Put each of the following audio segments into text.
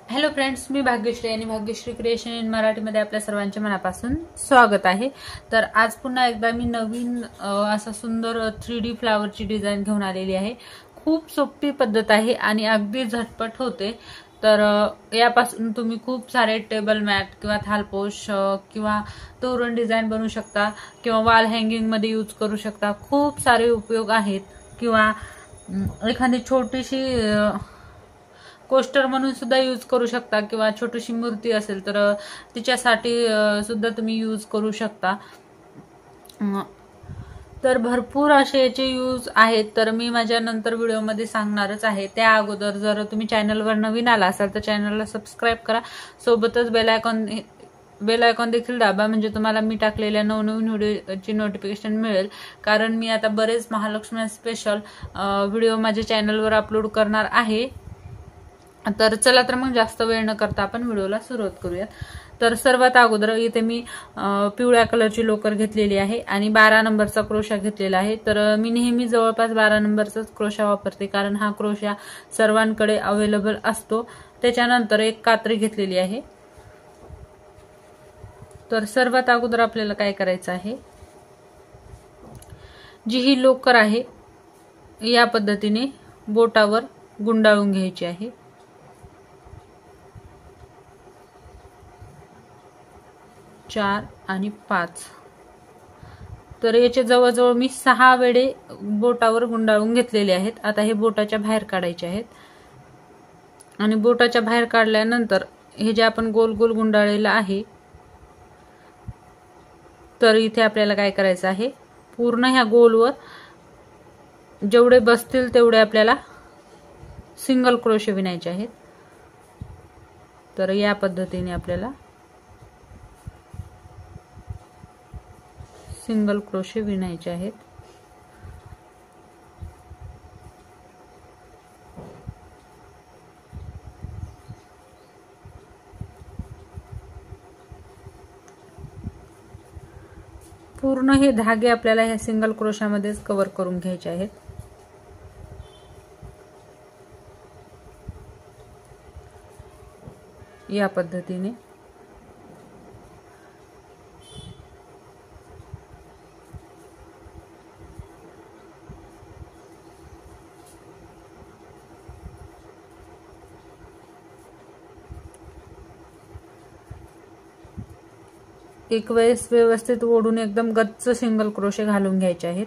Hello friends, मी भाग्यश्री आणि Bhagyashree creation in मराठीमध्ये आपल्या सर्वांचे मनापासून स्वागत आहे। तर आज पुन्हा एकदा मी नवीन असा सुंदर 3D फ्लावरची डिझाइन घेऊन आलेली आहे। खूप सोपी पद्धत आहे आणि अगदी झटपट होते। तर यापासून तुम्ही खूप सारे टेबल मॅट किंवा थालपोश किंवा तोरण डिझाइन बनवू शकता किंवा वॉल हँगिंग मध्ये यूज करू शकता। खूप सारे उपयोग आहेत। किंवा एखादी छोटीशी कोस्टर म्हणून सुद्धा यूज करू शकता किंवा छोटीशी मूर्ती असेल तर तिच्यासाठी सुद्धा तुम्ही यूज करू शकता। तर भरपूर असे याचे यूज आहेत। तर मी माझ्या नंतर व्हिडिओमध्ये सांगणारच आहे। त्या अगोदर जर तुम्ही चॅनलवर नवीन आला असाल तर चॅनलला सबस्क्राइब करा, सोबतच बेल आयकॉन देखील दाबा, म्हणजे तुम्हाला मी टाकलेल्या नवनवीन व्हिडिओची नोटिफिकेशन मिळेल। कारण मी आता बरेच महालक्ष्मी स्पेशल व्हिडिओ माझ्या चॅनलवर अपलोड करणार आहे। तर चला तर मग जास्त वेळ न करता आपण व्हिडिओला सुरुवात करूया। तर सर्वात अगोदर इथे मी पिवळ्या कलरची लोकर घेतलेली आहे आणि 12 नंबरचा क्रोशा घेतलेला आहे। तर मी नेहमी जवळपास 12 नंबरचाच क्रोशा वापरते, कारण हा क्रोशा सर्वांकडे अवेलेबल असतो। त्याच्यानंतर एक कात्री घेतलेली आहे। तर सर्वात अगोदर आपल्याला काय करायचं आहे, जी ही लोकर आहे या पद्धतीने बोटावर गुंडाळून घ्यायची आहे। चार आणि 5, तर याचे जवळजवळ मी 6 वेळे बोटावर गुंडाळून घेतलेले आहेत। आता हे बोटाच्या बाहेर काढायचे आहेत आणि बोटाच्या बाहेर काढल्यानंतर हे जे आपण गोल गोल गुंडाळलेलं आहे, तर इथे आपल्याला काय करायचं आहे, पूर्ण ह्या गोलवर जेवढे बसतील तेवढे आपल्याला सिंगल क्रोशे विणायचे आहेत। तर या पद्धतीने आपल्याला सिंगल क्रोशे विणायचे आहेत। पूर्ण हे धागे आपल्याला ह्या सिंगल क्रोशामध्येच कव्हर करून घ्यायचे आहेत। या पद्धतीने एक वेळेस व्यवस्थित ओढून एकदम गच्च सिंगल क्रोशे घालून घ्यायचे आहेत।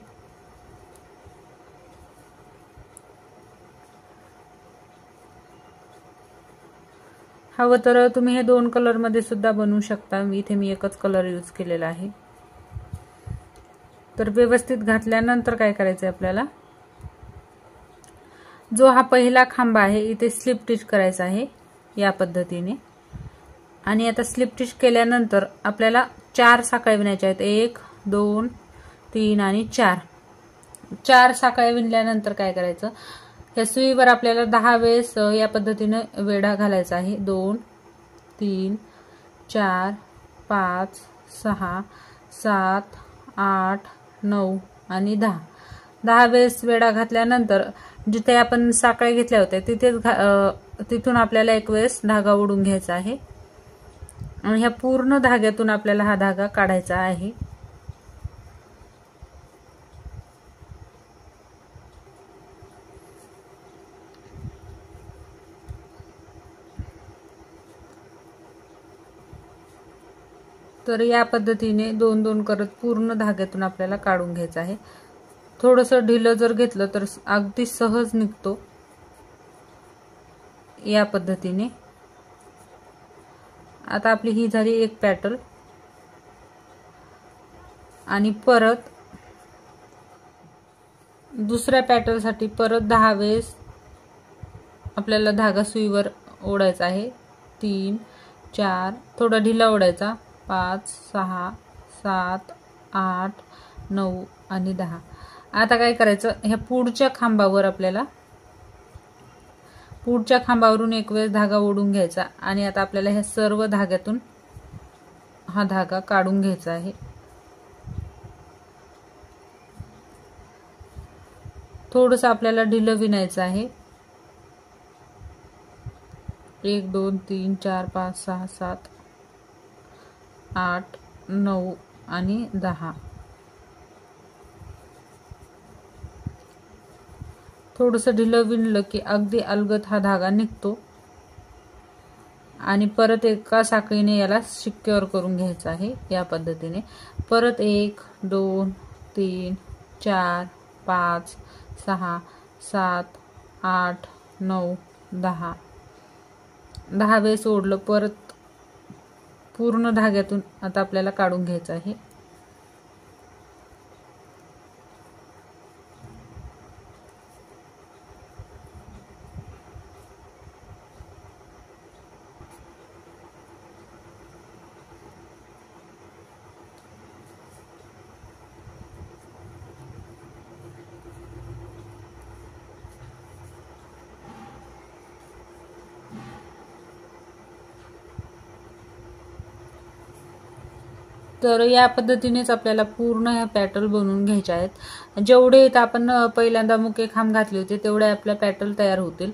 हवं तर तुम्ही हे 2 कलर मध्ये सुद्धा बनवू शकता। इथे मी एकच कलर यूज केलेला आहे। तर व्यवस्थित घातल्यानंतर काय करायचं आपल्याला, जो हा पहिला खांबा आहे इथे स्लिप स्टिच करायचा आहे या पद्धतीने। आणि आता स्लिप स्टिच केल्यानंतर आपल्याला 4 साकळ्या विणायच्या आहेत। 1 2 3 आणि 4 साकळ्या विणल्यानंतर काय करायचं, या सुईवर आपल्याला 10 वेळेस या पद्धतीने वेढा घालायचा आहे। 2 3 4 5 6 7 8 9 आणि 10 वेळेस वेढा घातल्यानंतर जिथे आपण साकळ्या घेतल्या होत्या तिथून आपल्याला एक वेळेस धागा ओढून घ्यायचा आहे आणि ह्या पूर्ण धाग्यातून आपल्याला हा धागा काढायचा आहे। तर या पद्धतीने 2-2 करत पूर्ण धाग्यातून आपल्याला काढून घ्यायचं आहे। थोडंसं ढिलं जर घेतलं तर अगदी सहज निघतो। या पद्धतीने आता आपली ही झाली एक पॅटर्न आणि परत दुसऱ्या पॅटर्न साठी परत 10 वेळेस आपल्याला धागा सुईवर ओढायचा आहे। 3 4, थोडा ढिला ओढायचा, 5 6 7 8 9 आणि 10। आता काय करायचं, ह्या पुढच्या खांबावरून एक वेळेस धागा ओढून घ्यायचा आणि आता आपल्याला ह्या सर्व धाग्यातून हा धागा काढून घ्यायचा आहे। थोडंसं आपल्याला ढिलं विणायचं आहे। 1 2 3 4 5 6 7 8 9 आणि 10. थोडंसं ढिलं विणलं की अगदी अलगद हा धागा निघतो आणि परत एका साखळीने याला सिक्युअर करून घ्यायचं आहे या पद्धतीने. परत 1 2 3 4 5 6 7 8 9 10. 10 वेळेस ओढलं. परत पूर्ण धाग्यातून आता आपल्याला काढून घ्यायचं आहे. तर या पद्धतीनेच आपल्याला पूर्ण ह्या पॅटल बनवून घ्यायच्या आहेत. जेवढे इथं आपण पहिल्यांदा मुके खांब घातले होते तेवढे आपल्या पॅटल तयार होतील.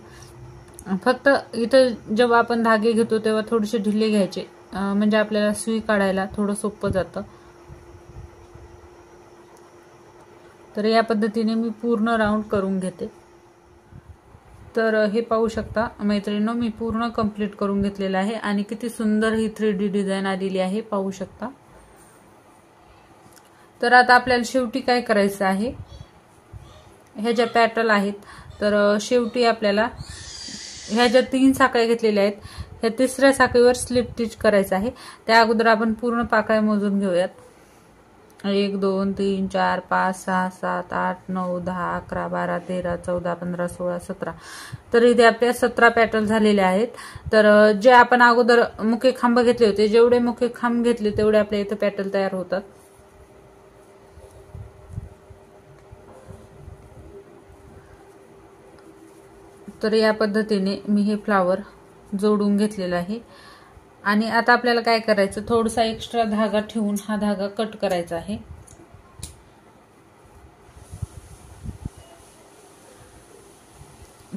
फक्त इथं जेव्हा आपण धागे घेतो तेव्हा थोडेसे ढिले घ्यायचे, म्हणजे आपल्याला सुई काढायला थोडं सोपं जातं. तर या पद्धतीने मी पूर्ण राऊंड करून घेते. तर हे पाहू शकता मैत्रिणींनो, मी पूर्ण कंप्लीट करून घेतलेलं आहे आणि किती सुंदर ही 3D डिझाईन आलेली आहे, पाहू शकता. तर आता आपल्याला शेवटी काय करायचं आहे, ह्या ज्या पॅटल आहेत तर शेवटी आपल्याला ह्या ज्या 3 साखळ्या घेतलेल्या आहेत ह्या तिसऱ्या साखळीवर स्लिप स्टिच करायचं आहे. त्या अगोदर आपण पूर्ण पाकळ्या मोजून घेऊयात. 1 2 3 4 5 6 7 8 9 10 11 12 13 14 15 16 17. तर इथे आपल्या 17 पॅटर्न झालेले आहेत. तर जे आपण अगोदर मुके खांब घेतले होते, जेवढे मुके खांब घेतले तेवढे आपल्या इथे पॅटर्न तयार होतात. तर या पद्धतीने मी हे फ्लावर जोडून घेतलेला आहे. आणि आता आपल्याला काय करायचं, थोडासा एक्स्ट्रा धागा ठेवून हा धागा कट करायचा आहे.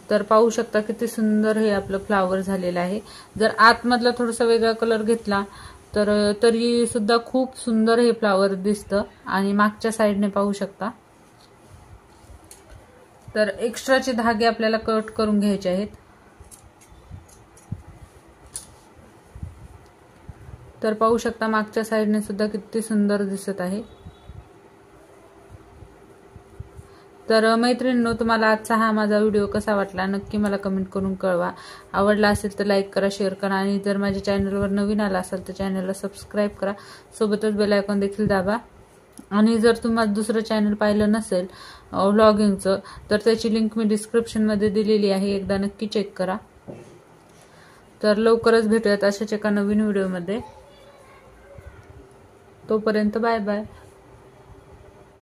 तर पाहू शकता किती सुंदर हे आपलं फ्लावर झालेलं आहे. जर आतमधला थोडासा वेगळा कलर घेतला तर तरी सुद्धा खूप सुंदर हे फ्लावर दिसतं. आणि मागच्या साईडने पाहू शकता. तर एक्स्ट्राचे धागे आपल्याला कट करून घ्यायचे आहेत. तर पाहू शकता मागच्या साईडने सुद्धा किती सुंदर दिसत आहे. तर मैत्रिणींनो, तुम्हाला आजचा हा माझा व्हिडिओ कसा वाटला नक्की मला कमेंट करून कळवा. आवडला असेल तर लाईक करा, शेअर करा आणि जर माझ्या चॅनलवर नवीन आला असाल तर चॅनलला सबस्क्राईब करा. सोबतच बेल आयकॉन देखील दाबा. आणि जर तुम्हाला दुसरं चॅनल पाहिलं नसेल व्लॉगिंगचं तर त्याची लिंक मी डिस्क्रिप्शनमध्ये दिलेली आहे, एकदा नक्की चेक करा. तर लवकरच भेटूयात अशाच एका नवीन व्हिडिओमध्ये. तोपर्यंत बाय बाय.